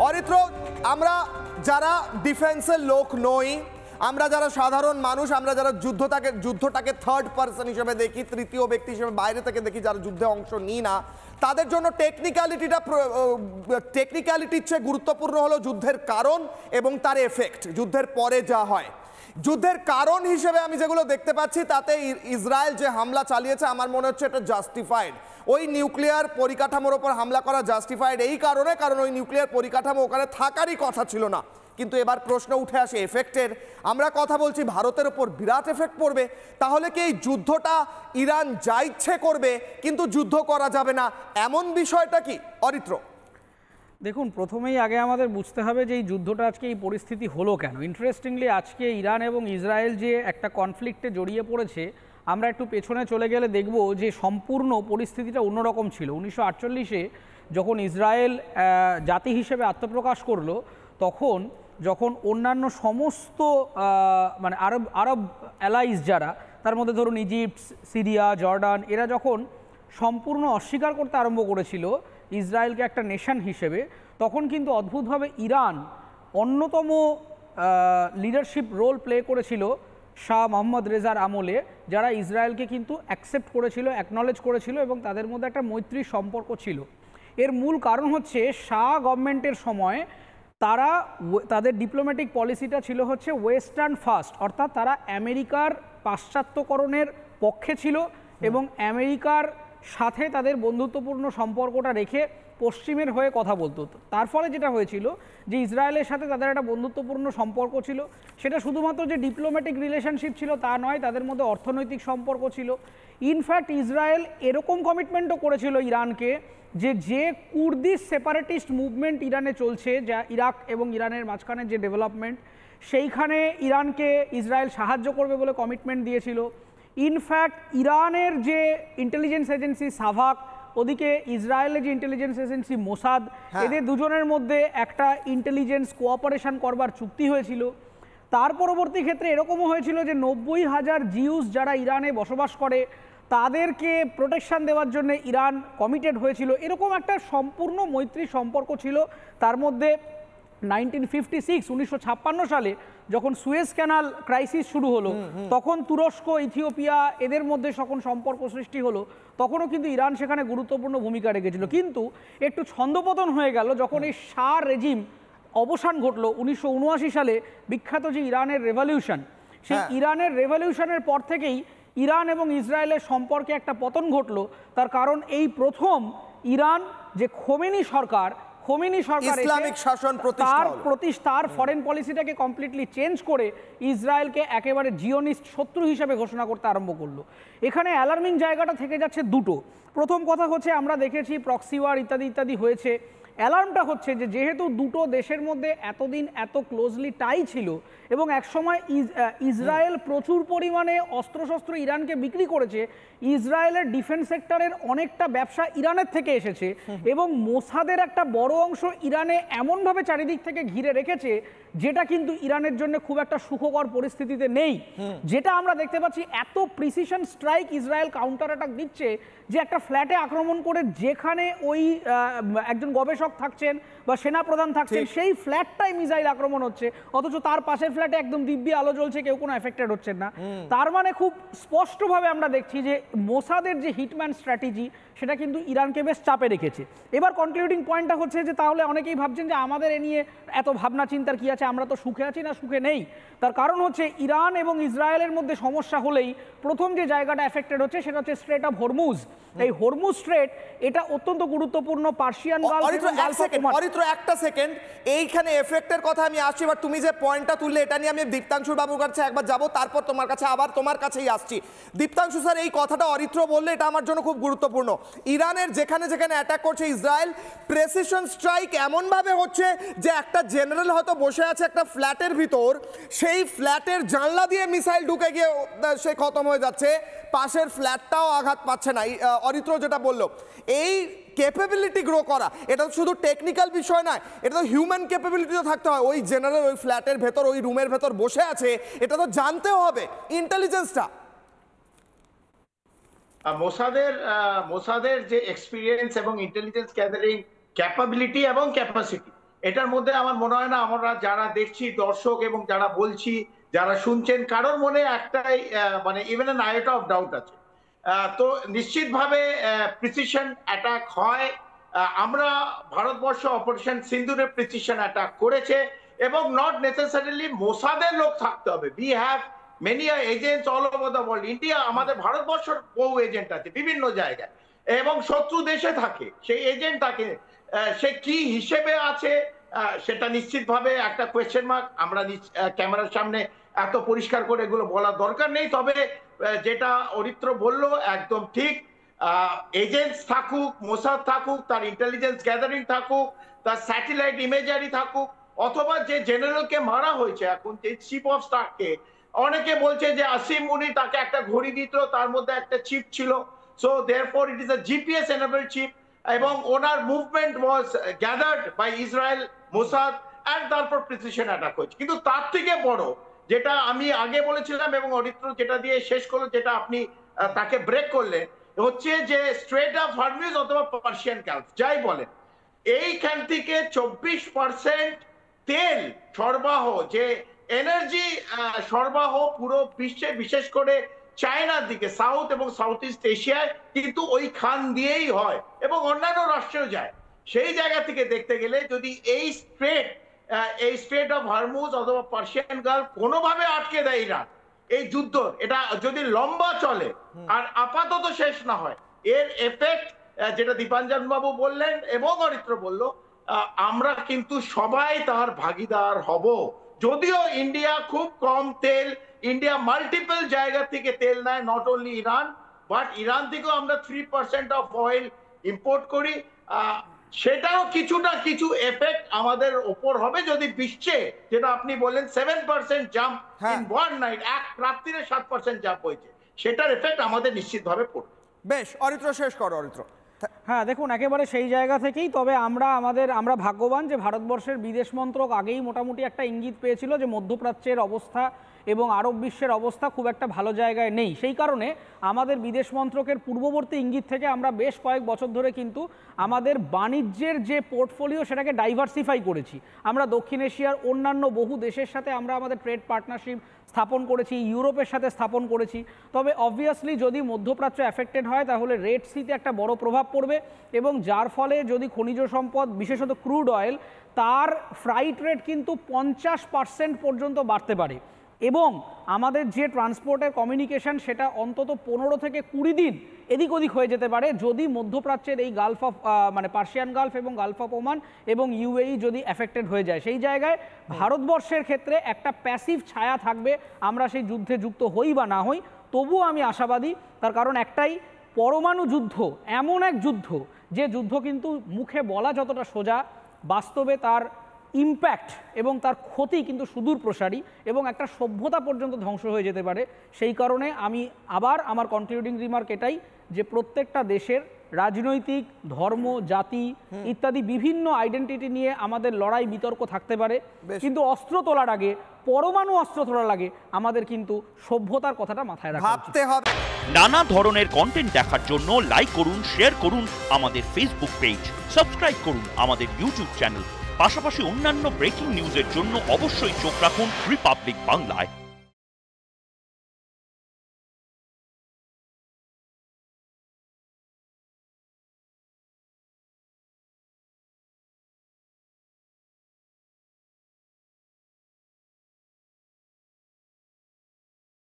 অরিত্র, আমরা যারা ডিফেন্সের লোক নই, আমরা যারা সাধারণ মানুষ, আমরা যারা যুদ্ধটাকে থার্ড পার্সন হিসেবে দেখি, তৃতীয় ব্যক্তি হিসেবে বাইরে থেকে দেখি, যারা যুদ্ধে অংশ নিই না, তাদের জন্য টেকনিক্যালিটির চেয়ে গুরুত্বপূর্ণ হলো যুদ্ধের কারণ এবং তার এফেক্ট, যুদ্ধের পরে যা হয়। যুদ্ধের কারণ হিসেবে আমি যেগুলো দেখতে পাচ্ছি, তাতে ইসরায়েল যে হামলা চালিয়েছে আমার মনে হচ্ছে এটা জাস্টিফাইড। ওই নিউক্লিয়ার পরিকাঠামোর ওপর হামলা করা জাস্টিফাইড এই কারণে, কারণ ওই নিউক্লিয়ার পরিকাঠামো ওখানে থাকারই কথা ছিল না। কিন্তু এবার প্রশ্ন উঠে আসে এফেক্টের। আমরা কথা বলছি ভারতের ওপর বিরাট এফেক্ট পড়বে, তাহলে কি এই যুদ্ধটা ইরান যা ইচ্ছে করবে কিন্তু যুদ্ধ করা যাবে না, এমন বিষয়টা কি অরিত্র? দেখুন, প্রথমেই আগে আমাদের বুঝতে হবে যে এই যুদ্ধটা আজকে এই পরিস্থিতি হলো কেন। ইন্টারেস্টিংলি আজকে ইরান এবং ইসরায়েল যে একটা কনফ্লিক্টে জড়িয়ে পড়েছে, আমরা একটু পেছনে চলে গেলে দেখব যে সম্পূর্ণ পরিস্থিতিটা অন্যরকম ছিল। 1948-এ যখন ইসরায়েল জাতি হিসেবে আত্মপ্রকাশ করলো, তখন যখন অন্যান্য সমস্ত মানে আরব অ্যালাইজ যারা, তার মধ্যে ধরুন ইজিপ্ট, সিরিয়া, জর্ডান, এরা যখন সম্পূর্ণ অস্বীকার করতে আরম্ভ করেছিল ইসরায়েলকে একটা নেশন হিসেবে, তখন কিন্তু অদ্ভুতভাবে ইরান অন্যতম লিডারশিপ রোল প্লে করেছিল শাহ মোহাম্মদ রেজার আমলে, যারা ইসরায়েলকে কিন্তু অ্যাকসেপ্ট করেছিল, অ্যাকনলেজ করেছিল এবং তাদের মধ্যে একটা মৈত্রী সম্পর্ক ছিল। এর মূল কারণ হচ্ছে শাহ গভর্নমেন্টের সময় তারা তাদের ডিপ্লোম্যাটিক পলিসিটা ছিল হচ্ছে ওয়েস্টার্ন ফার্স্ট, অর্থাৎ তারা আমেরিকার পাশ্চাত্যকরণের পক্ষে ছিল এবং আমেরিকার সাথে তাদের বন্ধুত্বপূর্ণ সম্পর্কটা রেখে পশ্চিমের হয়ে কথা বলতো। তার ফলে যেটা হয়েছিল যে ইসরায়েলের সাথে তাদের একটা বন্ধুত্বপূর্ণ সম্পর্ক ছিল, সেটা শুধুমাত্র যে ডিপ্লোম্যাটিক রিলেশনশিপ ছিল তা নয়, তাদের মধ্যে অর্থনৈতিক সম্পর্ক ছিল। ইনফ্যাক্ট ইসরায়েল এরকম কমিটমেন্টও করেছিল ইরানকে যে কুর্দিশ সেপারেটিস্ট মুভমেন্ট ইরানে চলছে, যা ইরাক এবং ইরানের মাঝখানে যে ডেভেলপমেন্ট, সেইখানে ইরানকে ইসরায়েল সাহায্য করবে বলে কমিটমেন্ট দিয়েছিল। ইনফ্যাক্ট ইরানের যে ইন্টেলিজেন্স এজেন্সি সাভাক, ওদিকে ইসরায়েলের যে ইন্টেলিজেন্স এজেন্সি মোসাদ, এদের দুজনের মধ্যে একটা ইন্টেলিজেন্স কোঅপারেশন করবার চুক্তি হয়েছিল। তার পরবর্তী ক্ষেত্রে এরকমও হয়েছিল যে 90,000 জিউস যারা ইরানে বসবাস করে তাদেরকে প্রোটেকশন দেওয়ার জন্য ইরান কমিটেড হয়েছিল। এরকম একটা সম্পূর্ণ মৈত্রী সম্পর্ক ছিল। তার মধ্যে 1956 সালে যখন সুয়েজ ক্যানাল ক্রাইসিস শুরু হলো, তখন তুরস্ক, ইথিওপিয়া এদের মধ্যে যখন সম্পর্ক সৃষ্টি হলো, তখনও কিন্তু ইরান সেখানে গুরুত্বপূর্ণ ভূমিকা রেখেছিল। কিন্তু একটু ছন্দপতন হয়ে গেল যখন এই শাহ রেজিম অবসান ঘটলো 1979 সালে, বিখ্যাত যে ইরানের রেভলিউশন, সেই ইরানের রেভলিউশনের পর থেকেই ইরান এবং ইসরায়েলের সম্পর্কে একটা পতন ঘটলো। তার কারণ এই প্রথম ইরান যে খোমেনি সরকার ইসলামিক শাসন তার ফরেন পলিসিটাকে কমপ্লিটলি চেঞ্জ করে ইসরায়েলকে একেবারে জিওনিস্ট শত্রু হিসেবে ঘোষণা করতে আরম্ভ করলো। এখানে অ্যালার্মিং জায়গাটা থেকে যাচ্ছে দুটো। প্রথম কথা হচ্ছে, আমরা দেখেছি প্রক্সি ওয়ার ইত্যাদি ইত্যাদি হয়েছে। অ্যালার্মটা হচ্ছে যে যেহেতু দুটো দেশের মধ্যে এতদিন এত ক্লোজলি টাই ছিল এবং একসময় ইসরায়েল প্রচুর পরিমাণে অস্ত্রশস্ত্র ইরানকে বিক্রি করেছে, ইসরায়েলের ডিফেন্স সেক্টরের অনেকটা ব্যবসা ইরানের থেকে এসেছে এবং মোসাদের একটা বড় অংশ ইরানে এমনভাবে চারিদিক থেকে ঘিরে রেখেছে যেটা কিন্তু ইরানের জন্য খুব একটা সুখকর পরিস্থিতিতে নেই। যেটা আমরা দেখতে পাচ্ছি, এত precision strike Israel counter attack দিচ্ছে যে একটা ফ্ল্যাটে আক্রমণ করে যেখানে ওই একজন গবেষক থাকছেন বা সেনাপ্রধান থাকছেন, সেই ফ্ল্যাটটাই মিসাইল আক্রমণ হচ্ছে, অথচ তার পাশের ফ্ল্যাটে একদম দিব্যি আলো জ্বলছে, কেউ কোনো এফেক্টেড হচ্ছেন না। তার মানে খুব স্পষ্টভাবে আমরা দেখছি যে মোসাদের যে হিটম্যান স্ট্র্যাটেজি, সেটা কিন্তু ইরানকে বেশ চাপে রেখেছে। এবার কনক্লুডিং পয়েন্টটা হচ্ছে যে তাহলে অনেকেই ভাবছেন যে আমাদের এ নিয়ে এত ভাবনা চিন্তার কি আছে, আমরা তো সুখে আছি না সুখে নেই। তার কারণ হচ্ছে ইরান এবং ইসরায়েলের মধ্যে সমস্যা হলেই প্রথম যে জায়গাটা এফেক্টেড হচ্ছে সেটা হচ্ছে স্ট্রেট অফ হরমুজ। এই হরমুজ স্ট্রেট এটা অত্যন্ত গুরুত্বপূর্ণ পার্সিয়ান গালফ। অরিত্র একটা সেকেন্ড, এইখানে এফেক্টের কথা আমি আসছি, এবার তুমি যে পয়েন্টটা তুললে এটা নিয়ে আমি দীপ্তাংশু বাবুর কাছে একবার যাব, তারপর তোমার কাছে, আবার তোমার কাছেই আসছি। দীপ্তাংশু স্যার, এই কথাটা অরিত্র বললে এটা আমার জন্য খুব গুরুত্বপূর্ণ। ইরানের যেখানে যেখানে অ্যাটাক করছে ইসরায়েল, প্রেসিশন স্ট্রাইক এমনভাবে হচ্ছে যে একটা জেনারেল হয়তো বসে আছে একটা ফ্ল্যাটের ভিতর, সেই ফ্ল্যাটের জানলা দিয়ে মিসাইল ঢুকে গিয়ে সে খতম হয়ে যাচ্ছে, পাশের ফ্ল্যাটটাও আঘাত পাচ্ছে না। অরিত্র যেটা বললো, এই ক্যাপাবিলিটি গ্রো করা এটা তো শুধু টেকনিক্যাল বিষয় নয়, এটা তো হিউম্যান ক্যাপাবিলিটিও থাকতে হয়। ওই জেনারেল ওই ফ্ল্যাটের ভেতর, ওই রুমের ভেতর বসে আছে, এটা তো জানতেও হবে ইন্টেলিজেন্সটা। মোসাদের যে এক্সপিরিয়েন্স এবং ইন্টেলিজেন্স গ্যাদারিং ক্যাপাবিলিটি এবং ক্যাপাসিটি, এটার মধ্যে আমার মনে হয় না আমরা যারা দেখছি দর্শক এবং যারা বলছি যারা শুনছেন কারোর মনে একটাই মানে ইভেন এন আইটা অফ ডাউট আছে। তো নিশ্চিতভাবে প্রিসিশন অ্যাটাক হয়। আমরা ভারতবর্ষ অপারেশন সিন্দুরের প্রিসিশন অ্যাটাক করেছে এবং নট নেসেসারিলি মোসাদের লোক থাকতে হবে। We have many agents all over the world. India আমাদের ভারতবর্ষের বহু এজেন্ট আছে বিভিন্ন জায়গায় এবং শত্রু দেশে থাকে সেই এজেন্ট থাকে। সে কি হিসেবে আছে সেটা নিশ্চিতভাবে একটা কোয়েশ্চেন মার্ক। আমরা ক্যামেরার সামনে এত পরিষ্কার করে এগুলো বলার দরকার নেই। তবে যেটা অরিত্র বলল একদম ঠিক। এজেন্টস থাকুক, মোসাদ থাকুক, তার ইন্টেলিজেন্স গ্যাদারিং থাকুক, তার স্যাটেলাইট ইমেজারি থাকুক, অথবা যে জেনারেলকে মারা হয়েছে এখন যে চিফ অফ স্টাফকে, অনেকে বলছে যে আসিম মুনি তাকে একটা ঘড়ি দিত, তার মধ্যে একটা চিপ ছিল। So therefore it is a GPS enabled chip এবং ওনার movement was gathered by Israel Mossad and তারপর প্রিসিশন অ্যাটাক হয়েছে। কিন্তু তার থেকে বড় যেটা আমি আগে বলেছিলাম এবং অরিত্র যেটা দিয়ে শেষ করলো, যেটা আপনি তাকে ব্রেক করলেন, হচ্ছে যে স্ট্রেট অফ হরমুজ অথবা পার্সিয়ান গালফ যাই বলেন, এইখান থেকে 24% তেল সরবরাহ, যে এনার্জি সরবরাহ পুরো বিশ্বে, বিশেষ করে চায়নার দিকে, সাউথ এবং সাউথ ইস্ট এশিয়ায় কিন্তু ওই খান দিয়েই হয় এবং অন্যান্য রাষ্ট্রেও যায়। সেই জায়গা থেকে দেখতে গেলে যদি এই স্ট্রেট অফ হরমুজ অথবা পার্সিয়ান গালফ কোনোভাবে আটকে দেয় ইরান, এই যুদ্ধ এটা যদি লম্বা চলে আর আপাতত শেষ না হয়, এর এফেক্ট যেটা দীপাঞ্জন বাবু বললেন এবং অরিত্র বলল, আমরা কিন্তু সবাই তার ভাগিদার হব। যদিও ইন্ডিয়া খুব কম তেল, ইন্ডিয়া মাল্টিপল জায়গা থেকে তেল নেয়, not only Iran, but Iran থেকেও আমরা 3% অফ অয়েল ইম্পোর্ট করি। সেটাও কিছুটা কিছু এফেক্ট আমাদের ওপর হবে যদি বিশ্বে, যেটা আপনি বললেন 7% জাম্প ইন ওয়ান নাইট, এক রাত্রিরে 7% জাম্প হয়েছে, সেটার এফেক্ট আমাদের নিশ্চিতভাবে পড়বে। বেশ, অরিত্র শেষ করো। অরিত্র। হ্যাঁ দেখুন, একেবারে সেই জায়গা থেকেই, তবে আমরা ভাগ্যবান যে ভারতবর্ষের বিদেশ মন্ত্রক আগেই মোটামুটি একটা ইঙ্গিত পেয়েছিল যে মধ্যপ্রাচ্যের অবস্থা এবং আরব বিশ্বের অবস্থা খুব একটা ভালো জায়গায় নেই। সেই কারণে আমাদের বিদেশ মন্ত্রকের পূর্ববর্তী ইঙ্গিত থেকে আমরা বেশ কয়েক বছর ধরে কিন্তু আমাদের বাণিজ্যের যে পোর্টফোলিও সেটাকে ডাইভার্সিফাই করেছি। আমরা দক্ষিণ এশিয়ার অন্যান্য বহু দেশের সাথে আমরা আমাদের ট্রেড পার্টনারশিপ স্থাপন করেছি, ইউরোপের সাথে স্থাপন করেছি। তবে অবভিয়াসলি যদি মধ্যপ্রাচ্য এফেক্টেড হয় তাহলে রেড সিতে একটা বড় প্রভাব পড়বে এবং যার ফলে যদি খনিজ সম্পদ, বিশেষত ক্রুড অয়েল, তার ফ্রাইট রেট কিন্তু 50% পর্যন্ত বাড়তে পারে এবং আমাদের যে ট্রান্সপোর্টের কমিউনিকেশন সেটা অন্তত 15 থেকে 20 দিন এদিক ওদিক হয়ে যেতে পারে যদি মধ্যপ্রাচ্যের এই গালফ অফ পার্সিয়ান গালফ এবং গালফ অফ ওমান এবং ইউএই যদি এফেক্টেড হয়ে যায়। সেই জায়গায় ভারতবর্ষের ক্ষেত্রে একটা প্যাসিভ ছায়া থাকবে, আমরা সেই যুদ্ধে যুক্ত হই বা না হই, তবুও আমি আশাবাদী। তার কারণ একটাই, পরমাণু যুদ্ধ এমন এক যুদ্ধ যে যুদ্ধ কিন্তু মুখে বলা যতটা সোজা, বাস্তবে তার ইম্প্যাক্ট এবং তার ক্ষতি কিন্তু সুদূর প্রসারী এবং একটা সভ্যতা পর্যন্ত ধ্বংস হয়ে যেতে পারে। সেই কারণে আমি আবার আমার কনক্লুডিং রিমার্ক এটাই যে প্রত্যেকটা দেশের রাজনৈতিক, ধর্ম, জাতি ইত্যাদি বিভিন্ন আইডেন্টিটি নিয়ে আমাদের লড়াই বিতর্ক থাকতে পারে, কিন্তু অস্ত্র তোলার আগে, পরমাণু অস্ত্র তোলার আগে আমাদের কিন্তু সভ্যতার কথাটা মাথায় রাখতে হবে। নানা ধরনের কন্টেন্ট দেখার জন্য লাইক করুন, শেয়ার করুন আমাদের ফেসবুক পেজ, সাবস্ক্রাইব করুন আমাদের ইউটিউব চ্যানেল। পাশাপাশি অন্যান্য ব্রেকিং নিউজের জন্য অবশ্যই চোখ রাখুন রিপাবলিক বাংলায়।